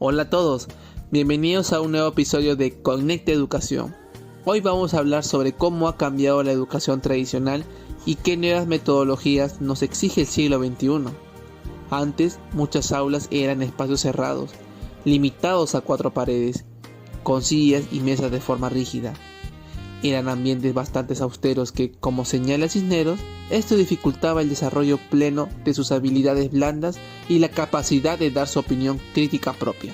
Hola a todos, bienvenidos a un nuevo episodio de Conecta Educación. Hoy vamos a hablar sobre cómo ha cambiado la educación tradicional y qué nuevas metodologías nos exige el siglo XXI. Antes, muchas aulas eran espacios cerrados, limitados a 4 paredes, con sillas y mesas de forma rígida. Eran ambientes bastante austeros que, como señala Cisneros, esto dificultaba el desarrollo pleno de sus habilidades blandas y la capacidad de dar su opinión crítica propia.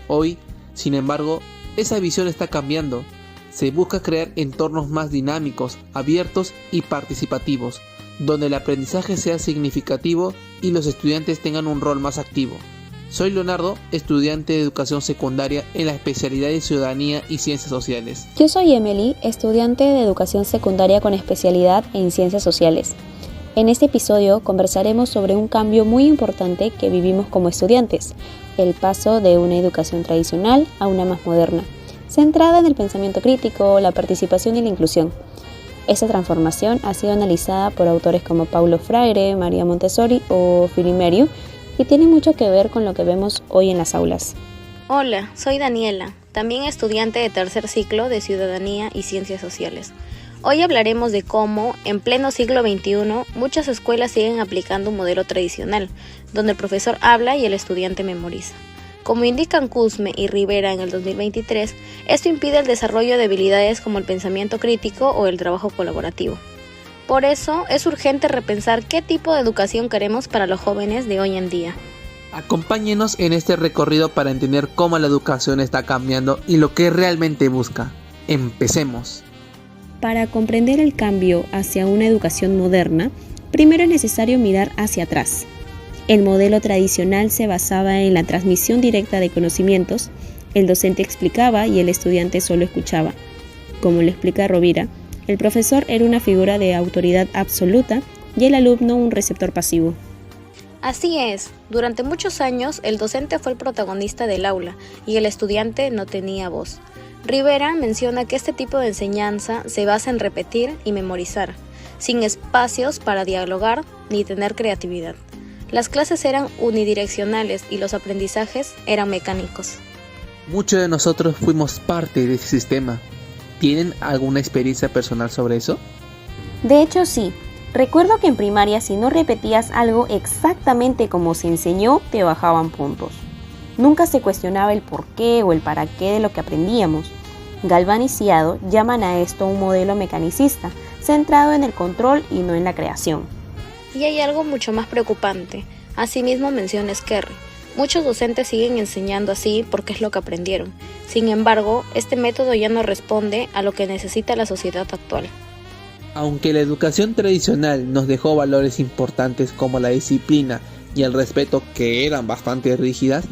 Hoy, sin embargo, esa visión está cambiando. Se busca crear entornos más dinámicos, abiertos y participativos, donde el aprendizaje sea significativo y los estudiantes tengan un rol más activo. Soy Leonardo, estudiante de educación secundaria en la especialidad de Ciudadanía y Ciencias Sociales. Yo soy Emily, estudiante de educación secundaria con especialidad en Ciencias Sociales. En este episodio conversaremos sobre un cambio muy importante que vivimos como estudiantes, el paso de una educación tradicional a una más moderna, centrada en el pensamiento crítico, la participación y la inclusión. Esta transformación ha sido analizada por autores como Paulo Freire, María Montessori o Filimerio, y tiene mucho que ver con lo que vemos hoy en las aulas. Hola, soy Daniela, también estudiante de tercer ciclo de Ciudadanía y Ciencias Sociales. Hoy hablaremos de cómo, en pleno siglo XXI, muchas escuelas siguen aplicando un modelo tradicional, donde el profesor habla y el estudiante memoriza. Como indican Cuzme y Rivera en el 2023, esto impide el desarrollo de habilidades como el pensamiento crítico o el trabajo colaborativo. Por eso, es urgente repensar qué tipo de educación queremos para los jóvenes de hoy en día. Acompáñenos en este recorrido para entender cómo la educación está cambiando y lo que realmente busca. Empecemos. Para comprender el cambio hacia una educación moderna, primero es necesario mirar hacia atrás. El modelo tradicional se basaba en la transmisión directa de conocimientos, el docente explicaba y el estudiante solo escuchaba. Como lo explica Rovira, el profesor era una figura de autoridad absoluta y el alumno un receptor pasivo. Así es, durante muchos años el docente fue el protagonista del aula y el estudiante no tenía voz. Rivera menciona que este tipo de enseñanza se basa en repetir y memorizar, sin espacios para dialogar ni tener creatividad. Las clases eran unidireccionales y los aprendizajes eran mecánicos. Muchos de nosotros fuimos parte de ese sistema. ¿Tienen alguna experiencia personal sobre eso? De hecho, sí. Recuerdo que en primaria, si no repetías algo exactamente como se enseñó, te bajaban puntos. Nunca se cuestionaba el por qué o el para qué de lo que aprendíamos. Galván y Ciado llaman a esto un modelo mecanicista, centrado en el control y no en la creación. Y hay algo mucho más preocupante. Asimismo menciona Esquerri. Muchos docentes siguen enseñando así porque es lo que aprendieron. Sin embargo, este método ya no responde a lo que necesita la sociedad actual. Aunque la educación tradicional nos dejó valores importantes como la disciplina y el respeto, que eran bastante rígidas,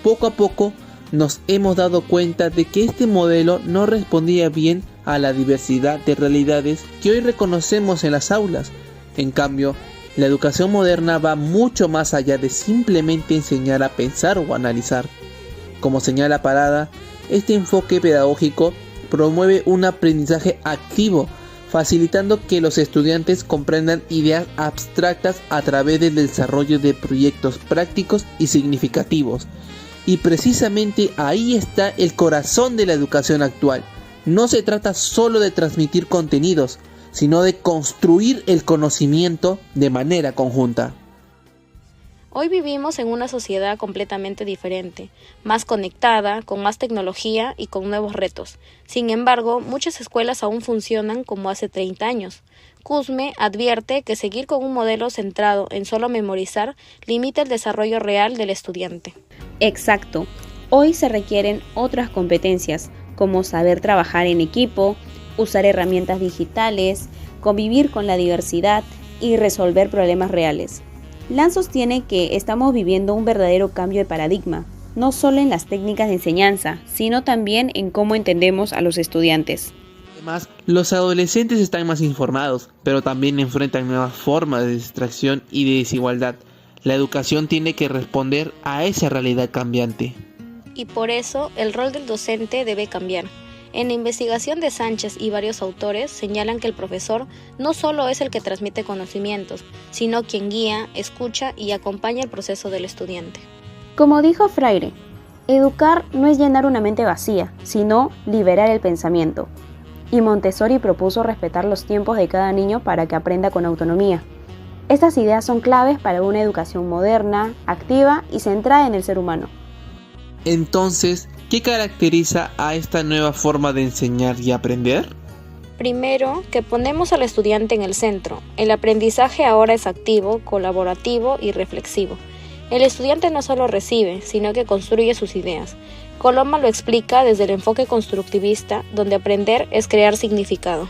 poco a poco nos hemos dado cuenta de que este modelo no respondía bien a la diversidad de realidades que hoy reconocemos en las aulas. En cambio, la educación moderna va mucho más allá de simplemente enseñar a pensar o analizar. Como señala Parada, este enfoque pedagógico promueve un aprendizaje activo, facilitando que los estudiantes comprendan ideas abstractas a través del desarrollo de proyectos prácticos y significativos. Y precisamente ahí está el corazón de la educación actual. No se trata solo de transmitir contenidos, sino de construir el conocimiento de manera conjunta. Hoy vivimos en una sociedad completamente diferente, más conectada, con más tecnología y con nuevos retos. Sin embargo, muchas escuelas aún funcionan como hace 30 años. Cuzme advierte que seguir con un modelo centrado en solo memorizar limita el desarrollo real del estudiante. Exacto. Hoy se requieren otras competencias, como saber trabajar en equipo, usar herramientas digitales, convivir con la diversidad y resolver problemas reales. Lan sostiene que estamos viviendo un verdadero cambio de paradigma, no solo en las técnicas de enseñanza, sino también en cómo entendemos a los estudiantes. Además, los adolescentes están más informados, pero también enfrentan nuevas formas de distracción y de desigualdad. La educación tiene que responder a esa realidad cambiante. Y por eso, el rol del docente debe cambiar. En la investigación de Sánchez y varios autores señalan que el profesor no solo es el que transmite conocimientos, sino quien guía, escucha y acompaña el proceso del estudiante. Como dijo Freire, Educar no es llenar una mente vacía, sino liberar el pensamiento. Y Montessori propuso respetar los tiempos de cada niño para que aprenda con autonomía. Estas ideas son claves para una educación moderna, activa y centrada en el ser humano. Entonces, ¿qué caracteriza a esta nueva forma de enseñar y aprender? Primero, que ponemos al estudiante en el centro. El aprendizaje ahora es activo, colaborativo y reflexivo. El estudiante no solo recibe, sino que construye sus ideas. Coloma lo explica desde el enfoque constructivista, donde aprender es crear significado.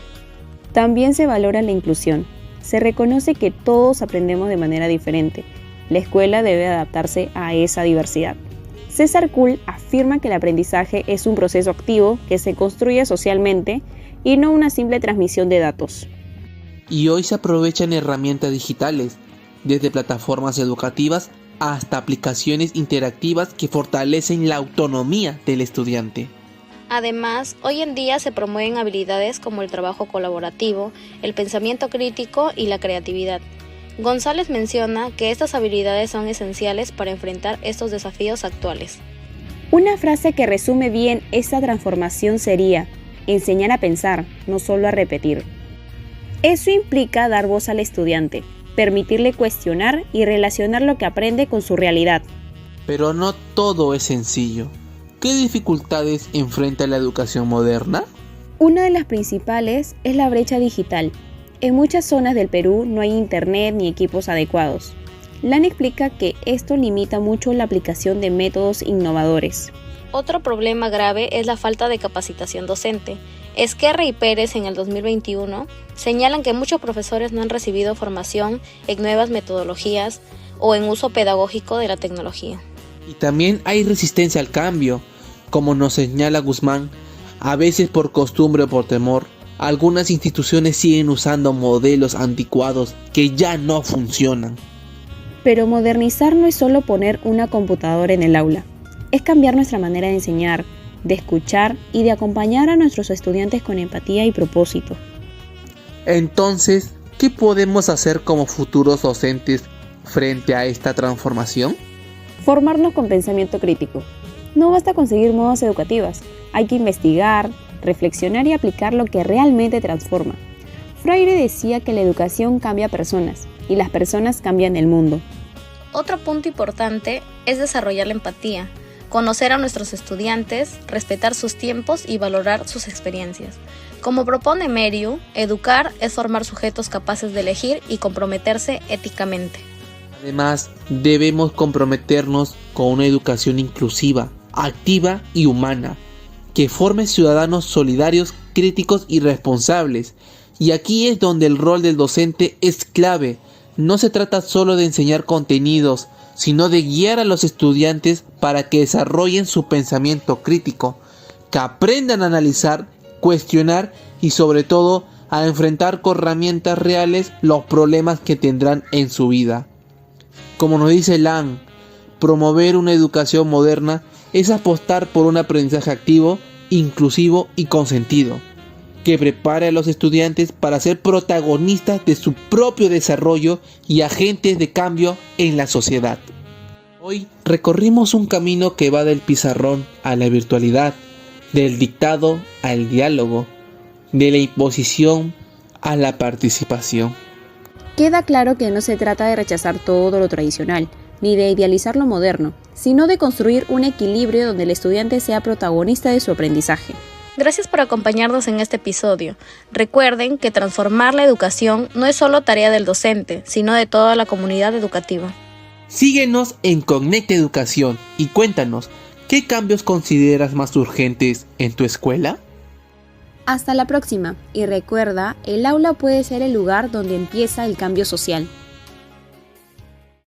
También se valora la inclusión. Se reconoce que todos aprendemos de manera diferente. La escuela debe adaptarse a esa diversidad. César Kuhl afirma que el aprendizaje es un proceso activo que se construye socialmente y no una simple transmisión de datos. Y hoy se aprovechan herramientas digitales, desde plataformas educativas hasta aplicaciones interactivas que fortalecen la autonomía del estudiante. Además, hoy en día se promueven habilidades como el trabajo colaborativo, el pensamiento crítico y la creatividad. González menciona que estas habilidades son esenciales para enfrentar estos desafíos actuales. Una frase que resume bien esta transformación sería: enseñar a pensar, no solo a repetir. Eso implica dar voz al estudiante, permitirle cuestionar y relacionar lo que aprende con su realidad. Pero no todo es sencillo. ¿Qué dificultades enfrenta la educación moderna? Una de las principales es la brecha digital. En muchas zonas del Perú no hay internet ni equipos adecuados. LAN explica que esto limita mucho la aplicación de métodos innovadores. Otro problema grave es la falta de capacitación docente. Esquerra y Pérez en el 2021 señalan que muchos profesores no han recibido formación en nuevas metodologías o en uso pedagógico de la tecnología. Y también hay resistencia al cambio, como nos señala Guzmán, a veces por costumbre o por temor. Algunas instituciones siguen usando modelos anticuados que ya no funcionan. Pero modernizar no es solo poner una computadora en el aula, es cambiar nuestra manera de enseñar, de escuchar y de acompañar a nuestros estudiantes con empatía y propósito. Entonces, ¿qué podemos hacer como futuros docentes frente a esta transformación? Formarnos con pensamiento crítico. No basta con seguir modas educativas, hay que investigar, reflexionar y aplicar lo que realmente transforma. Freire decía que la educación cambia personas y las personas cambian el mundo. Otro punto importante es desarrollar la empatía, conocer a nuestros estudiantes, respetar sus tiempos y valorar sus experiencias. Como propone Meriu, educar es formar sujetos capaces de elegir y comprometerse éticamente. Además, debemos comprometernos con una educación inclusiva, activa y humana, que forme ciudadanos solidarios, críticos y responsables. Y aquí es donde el rol del docente es clave. No se trata solo de enseñar contenidos, sino de guiar a los estudiantes para que desarrollen su pensamiento crítico, que aprendan a analizar, cuestionar y sobre todo a enfrentar con herramientas reales los problemas que tendrán en su vida. Como nos dice LAN, promover una educación moderna es apostar por un aprendizaje activo, inclusivo y con sentido, que prepare a los estudiantes para ser protagonistas de su propio desarrollo y agentes de cambio en la sociedad. Hoy recorrimos un camino que va del pizarrón a la virtualidad, del dictado al diálogo, de la imposición a la participación. Queda claro que no se trata de rechazar todo lo tradicional, ni de idealizar lo moderno, sino de construir un equilibrio donde el estudiante sea protagonista de su aprendizaje. Gracias por acompañarnos en este episodio. Recuerden que transformar la educación no es solo tarea del docente, sino de toda la comunidad educativa. Síguenos en Conecta Educación y cuéntanos, ¿qué cambios consideras más urgentes en tu escuela? Hasta la próxima, y recuerda, el aula puede ser el lugar donde empieza el cambio social.